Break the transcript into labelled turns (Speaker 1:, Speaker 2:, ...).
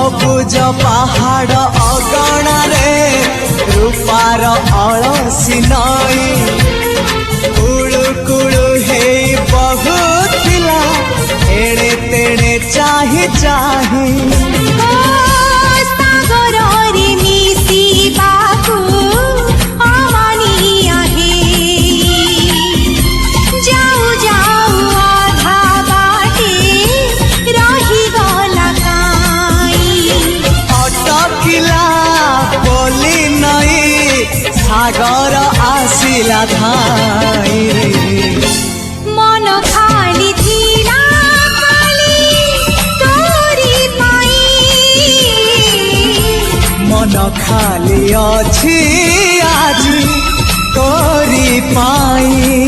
Speaker 1: सबुज पहाड़ अगणारे रूपार अलसी नई कुळु कुळु हे बहुथिला एड़े तेड़े चाही चाही सागर आसिला धाई
Speaker 2: मन खाली थिला खाली तोरी पाई
Speaker 1: मन खाली अछि आज तोरी पाई।